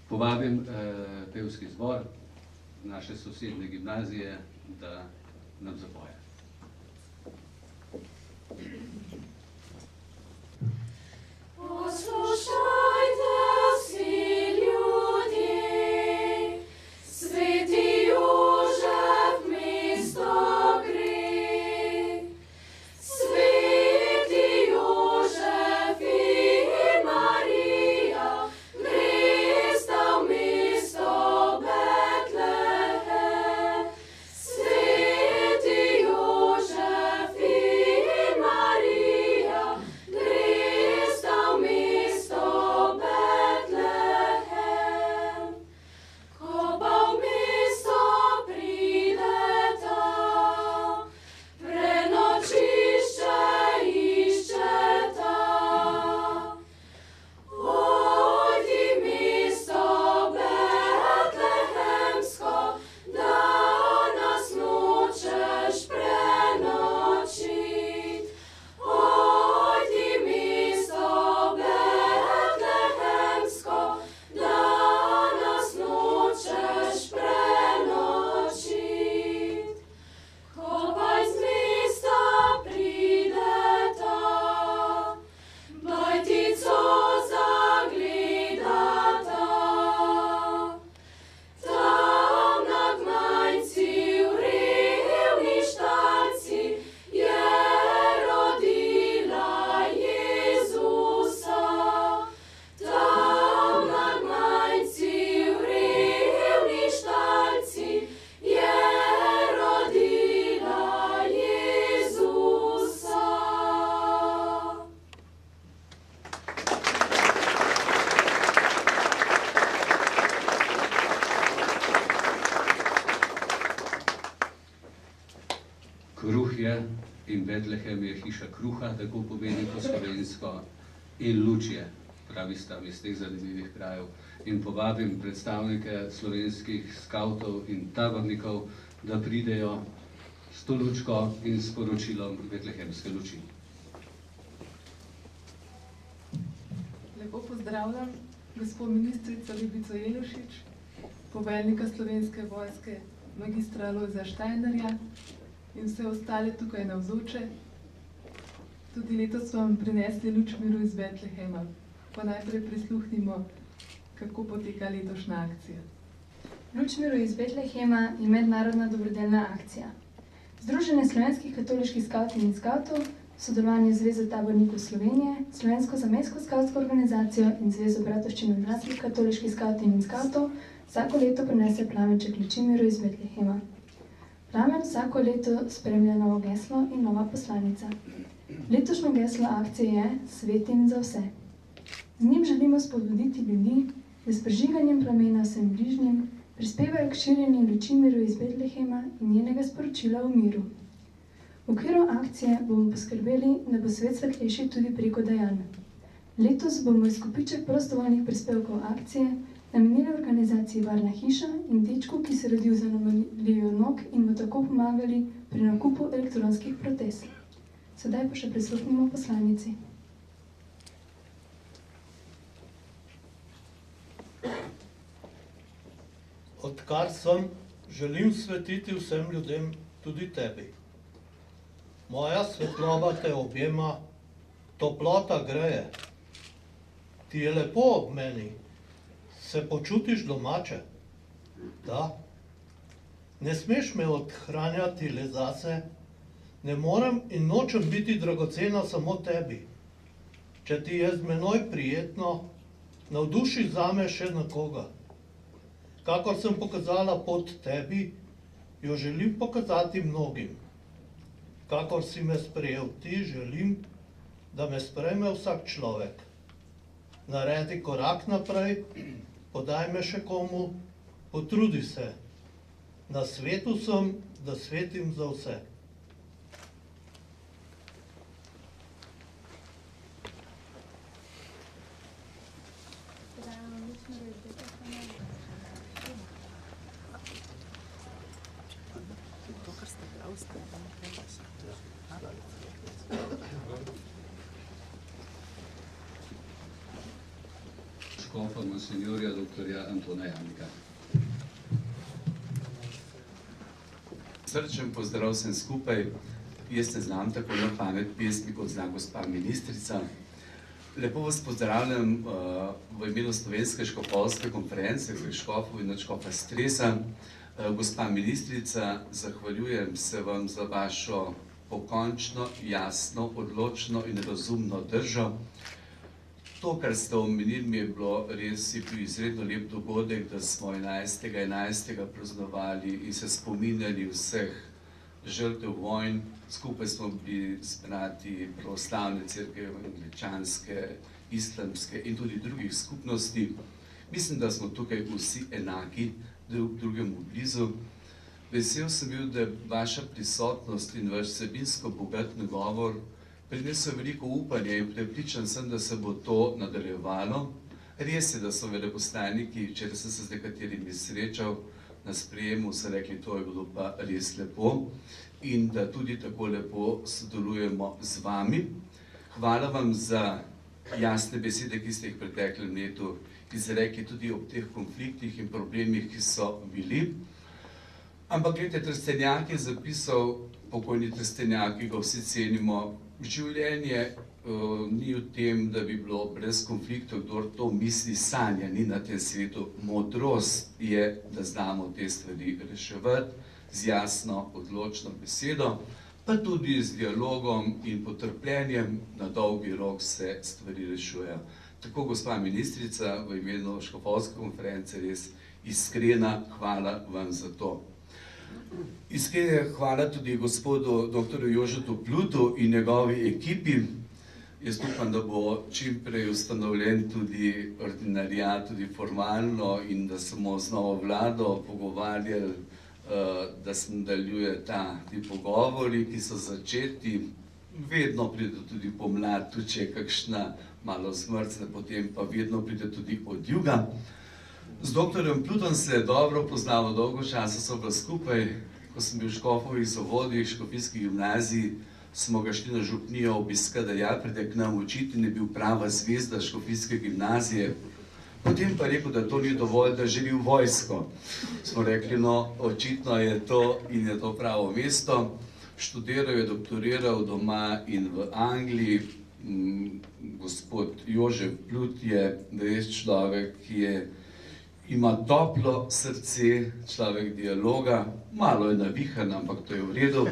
Povabim pevski zbor naše sosednje gimnazije, da nam zapoje. Poslušajte vsi ljudje, sveti Jožef mesto gre. Sveti Jožef in Marija gresta v mesto Betlehem. Sveti Jožef in Marija gresta v mesto Betlehem. Ko pa v mesto prideta, prenočišče iščeta. Ojdi mesto betlehemsko, da nas nočeš prenočit. Ojdi mesto betlehemsko, da nas nočeš prenočit. Ko pa iz mesta prideta, bajtico zagledata. Tam na gmajnci v revni štalci je rodila Jezusa. Tam na gmajnci v revni štalci je rodila Jezusa. Kruh je in Betlehem je hiša kruha, tako pomeni po slovensko, in luč je, pravi sta iz teh zanimivih krajev. In povabim predstavnike slovenskih skavtov in tabornikov, da pridejo s to lučko in s sporočilom betlehemske luči. Lepo pozdravljam gospod ministrico Ljubico Jelušič, poveljnika Slovenske vojske magistra Lojza Štajnerja in vse ostale tukaj navzoče. Tudi letos smo vam prinesli luč miru iz Betlehema. Pa najprej prisluhnimo, kako poteka letošnja akcija. Luč miru iz Betlehema je mednarodna dobrodelna akcija. Združenje slovenskih katoliških skavtin in skavtov, sodelovanje Zveze tabornikov Slovenije, Slovensko zamejsko skavtsko organizacijo in Zvezo bratovščin odraslih katoliških skavtin in skavtov vsako leto prinese plamenček luči miru iz Betlehema. Plamen vsako leto spremlja novo geslo in nova poslanica. Letošnjo geslo akcije je Svetim za vse. Z njim želimo spodbuditi ljudi, da s prižiganjem plamena vsem bližnjim prispevajo k širjenju luči miru iz Betlehema in njenega sporočila o miru. V okviru akcije bomo poskrbeli, da bo svet svetlejši tudi preko dejanj. Letos bomo izkupiček prostovoljnih prispevkov akcije namenili organizaciji Varna hiša in dečku, ki se rodil z anomalijo nog in mu tako pomagali pri nakupu elektronskih protez. Sedaj pa še prisluhnimo poslanici. Odkar sem, želim svetiti vsem ljudem, tudi tebi. Moja svetloba te objema, toplota greje. Ti je lepo ob meni, se počutiš domače? Da. Ne smeš me odhranjati le zase, ne morem in nočem biti dragocena samo tebi. Če ti je z menoj prijetno, navduši zame še nekoga. Kakor sem pokazala pot tebi, jo želim pokazati mnogim. Kakor si me sprejel ti, želim, da me sprejme vsak človek. Naredi korak naprej, podaj me še komu, potrudi se. Na svetu sem, da svetim za vse. škofa monsinjorja dr. Antona Jamnika. Srčen pozdrav vsem skupaj. Jaz ne znam tako na pamet pesmi, kot zna gospa ministrica. Lepo vas pozdravljam v imenu Slovenske škofovske konference, škofov in nadškofa Stresa. Gospa ministrica, zahvaljujem se vam za vašo pokončno, jasno, odločno in razumno držo. To, kar ste omenili, mi je bilo res bil izredno lep dogodek, da smo 11.11. praznovali in se spominjali vseh žrtev vojn. Skupaj smo bili zbrati pravoslavne cerkve, angličanske, islamske in tudi drugih skupnosti. Mislim, da smo tukaj vsi enaki, drugemu blizu. Vesel sem bil, da je vaša prisotnost in vaš vsebinsko bogat nagovor prinesel veliko upanja in prepričan sem, da se bo to nadaljevalo. Res je, da so veleposlaniki, včeraj sem se z nekaterimi srečal na sprejemu, so rekli, to je bilo pa res lepo in da tudi tako lepo sodelujemo z vami. Hvala vam za jasne besede, ki ste jih v preteklem letu izrekli tudi ob teh konfliktih in problemih, ki so bili. Ampak gledajte, Trstenjak je zapisal, pokojni Trstenjak, ki ga vsi cenimo, življenje ni v tem, da bi bilo brez konfliktov, kdor to misli, sanja ni na tem svetu. Modrost je, da znamo te stvari reševati z jasno, odločno besedo, pa tudi z dialogom in potrpljenjem, na dolgi rok se stvari rešujejo. Tako, gospa ministrica, v imenu škofovske konference res iskrena hvala vam za to. Iskrena hvala tudi gospodu dr. Jožetu Plutu in njegovi ekipi. Jaz upam, da bo čim prej ustanovljen tudi ordinariat, tudi formalno in da se bomo z novo vlado pogovarjali, da se nadaljuje ti pogovori, ki so začeti. Vedno pride tudi pomlad, tudi če je kakšna malo zmrzne, potem pa vedno pride tudi od juga. Z dr. Plutom se dobro poznamo, dolgo časa so bila skupaj. Ko sem bil v škofovih zavodih, škofijski gimnaziji, smo ga šli na župnijo obiskati, da ja, pride k nam učiti in je bil prava zvezda škofijske gimnazije. Potem pa rekel, da to ni dovolj, da želi v vojsko. Smo rekli, no, očitno je to in je to pravo mesto. Študiral je, doktoriral doma in v Angliji. Gospod Jožef Plut je res človek, ki ima toplo srce, človek dialoga, malo je navihan, ampak to je v redu.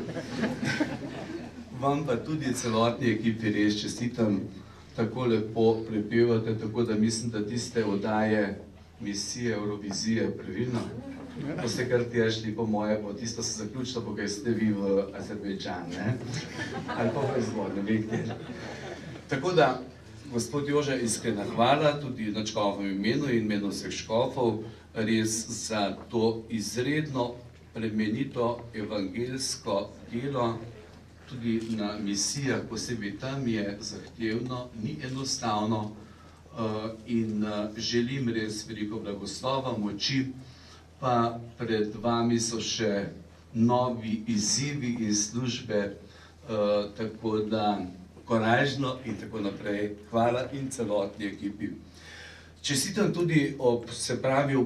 Vam pa tudi celotni ekipi res čestitam, tako lepo prepevate, tako da mislim, da tiste oddaje misije Eurovizije, pravilno? Ko ste kar tešli po moje, bo tisto se zaključilo, po kaj ste vi v Azerbejdžan, ne? Ali pa v izvod, ne vem, kjer. Tako da, gospod Jože, iskrena hvala tudi na škofovem imenu in imenu vseh škofov, res za to izredno plemenito evangeljsko delo, tudi na misijah, posebej tam je zahtevno, ni enostavno in želim res veliko blagoslova, moči, pa pred vami so še novi izzivi in službe, tako da korajžno in tako naprej. Hvala in celotni ekipi. Čestitam tudi ob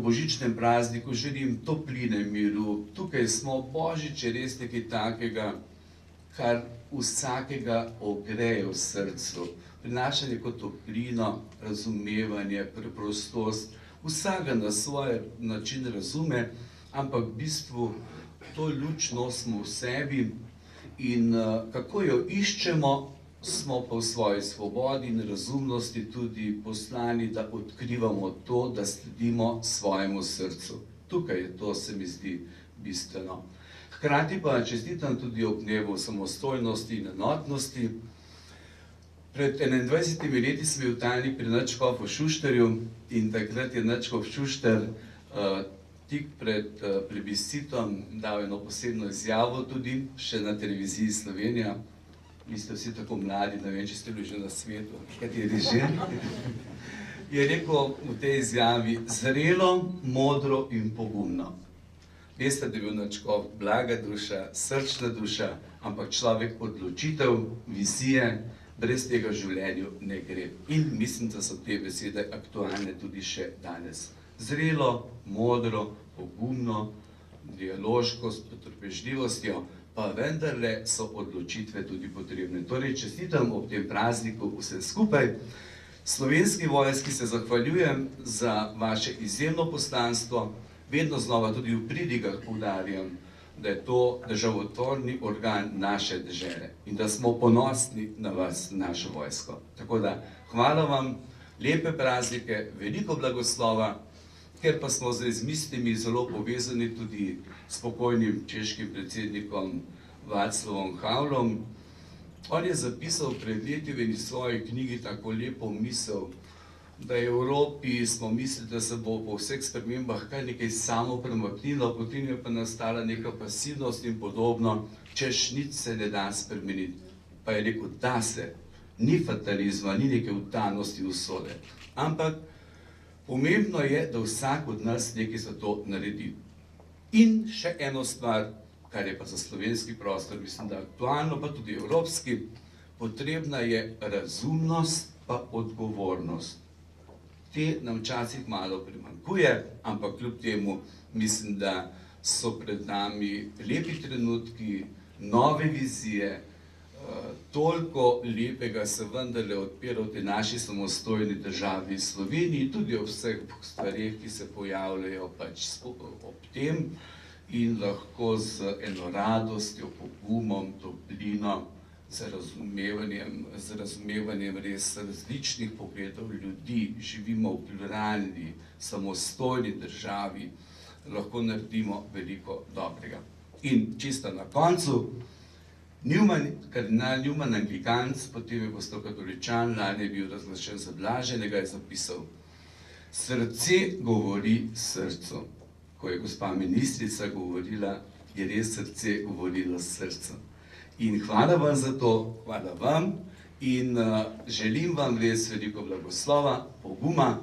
božičnem prazniku, želim topline, miru. Tukaj smo, Božič je res nekaj takega, kar vsakega ogreje v srcu. Prinaša neko toplino, razumevanje, preprostost. Vsakega na svoj način razume, ampak v bistvu to luč nosimo v sebi in kako jo iščemo, smo pa v svoji svobodi in razumnosti tudi poslani, da odkrivamo to, da sledimo svojemu srcu. Tukaj to se mi zdi bistveno. Hkrati pa čestitam tudi ob dnevu samostojnosti in enotnosti. Pred 21 leti sem bil tajnik pri nadškofu Šušterju in takrat je nadškof Šušter tik pred plebiscitom dal eno posebno izjavo tudi, še na televiziji Slovenija. Vi ste vsi tako mladi, ne vem, če ste bili že na svetu, kateri že. Je rekel v tej izjavi, zrelo, modro in pogumno. Veste, da je bil nadškof blaga duša, srčna duša, ampak človek odločitev, vizije, brez tega v življenju ne gre. In mislim, da so te besede aktualne tudi še danes. Zrelo, modro, pogumno, dialoško, s potrpežljivostjo, pa vendarle so odločitve tudi potrebne. Torej, čestitam ob tem prazniku vse skupaj. Slovenski vojski se zahvaljujem za vaše izjemno poslanstvo, vedno znova tudi v pridigah poudarjam, da je to državotvorni organ naše dežele in da smo ponosni na vas, našo vojsko. Tako da, hvala vam, lepe praznike, veliko blagoslova, ker pa smo zdaj z mislimi zelo povezani tudi s pokojnim češkim predsednikom Václavom Havlom. On je zapisal pred leti v eni svoji knjigi tako lepo misel, da je v Evropi smo mislili, da se bo po vseh spremembah kaj nekaj samo premaknilo, potem je pa nastala neka pasivnost in podobno, češ nič se ne da spremeniti. Pa je rekel, da se, ni fatalizma, ni neke vdanosti usode, ampak pomembno je, da vsak od nas nekaj za to naredi. In še eno stvar, kar je pa za slovenski prostor, mislim, da aktualno, pa tudi evropski, potrebna je razumnost pa odgovornost. Te nam včasih malo primanjkuje, ampak kljub temu mislim, da so pred nami lepi trenutki, nove vizije, toliko lepega se vendarle odpira v tej naši samostojni državi Sloveniji, tudi ob vseh stvareh, ki se pojavljajo pač ob tem in lahko z eno radostjo, pogumom, toplino, z razumevanjem res različnih pogledov ljudi, živimo v pluralni, samostojni državi, lahko naredimo veliko dobrega. In čisto na koncu, kardinal Newman Anglikanec, potem je postal katoličan, lani je bil razglašen za blaženega, je zapisal: srce govori srcu. Ko je gospa ministrica govorila, je res srce govorilo s srcem. In hvala vam za to, hvala vam in želim vam res veliko blagoslova, poguma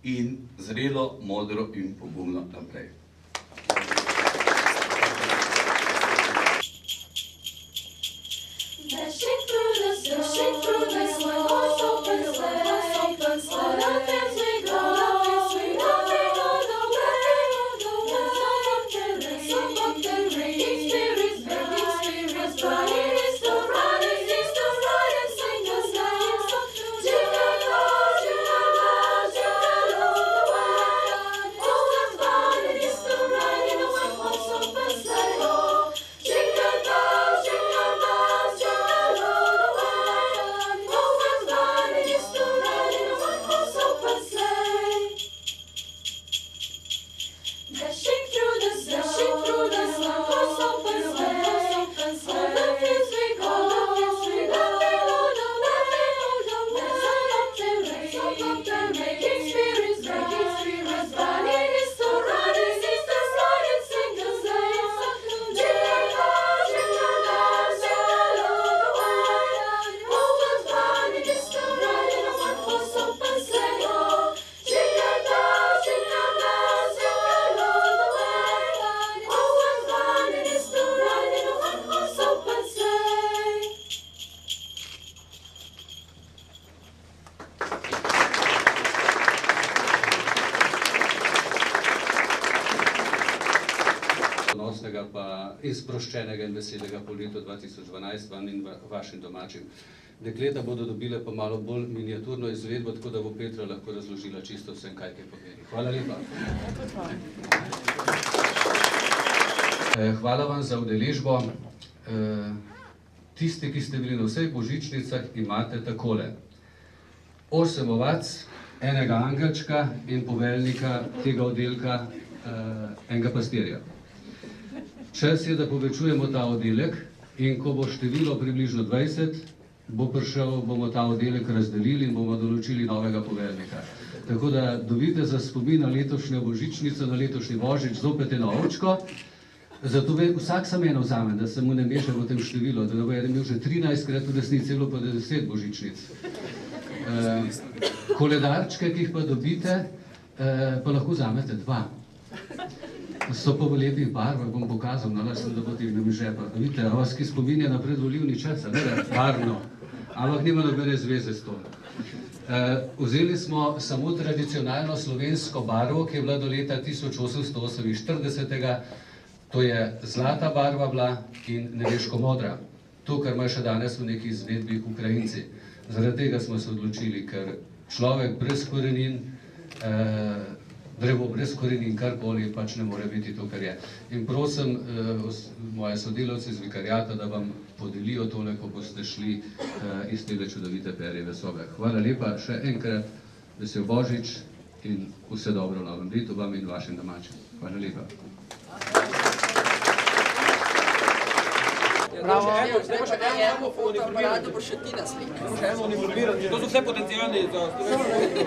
in zrelo, modro in pogumno naprej. Pa izproščenega in veselega po letu 2012 vam in vašim domačim. Dekleta bodo dobile pa malo bolj miniaturno izvedbo, tako da bo Petra lahko razložila čisto vsem, kaj pomeni. Hvala lepa. Hvala vam za udeležbo. Tisti, ki ste bili na vseh božičnicah, imate takole: 8 ovac, enega angelčka in poveljnika tega oddelka, enega pastirja. Čas je, da povečujemo ta oddelek in ko bo število približno 20, bomo ta oddelek razdelili in bomo določili novega poveljnika. Tako da dobite za spomin na letošnjo božičnico, na letošnji božič zopet eno ovčko. Zato vsak sam eno vzame, da se mu ne meša v tem številu, da bo imel že 13krat v resnici celo pa 10 božičnic. Koledarčke, ki jih pa dobite, pa lahko vzamete 2. So pa v lepih barvah, bom pokazal, da boste imeli žepa. Vidite, a vas ki spominja na predvolilni čas, barvno. ampak nima nobene zveze s to. Vzeli smo samo tradicionalno slovensko barvo, ki je bila do leta 1848, to je zlata barva bila in nebeško modra. To, kar ima še danes v neki izvedbi Ukrajinci. Zaradi tega smo se odločili, ker človek brez korenin, drevo brez korenin, karkoli pač ne more biti to, kar je. In prosim moje sodelavce iz vikariata, da vam podelijo tole, ko boste šli iz tele čudovite perjeve sobe. Hvala lepa še enkrat, vesel Božič in vse dobro v novem letu vam in vašim domačim. Hvala lepa. Bravo, zdaj pa še eno fotoaparatu, bo še ti naslednji. Še eno uniformiranje. To so vse potencijalni za Slovenijo.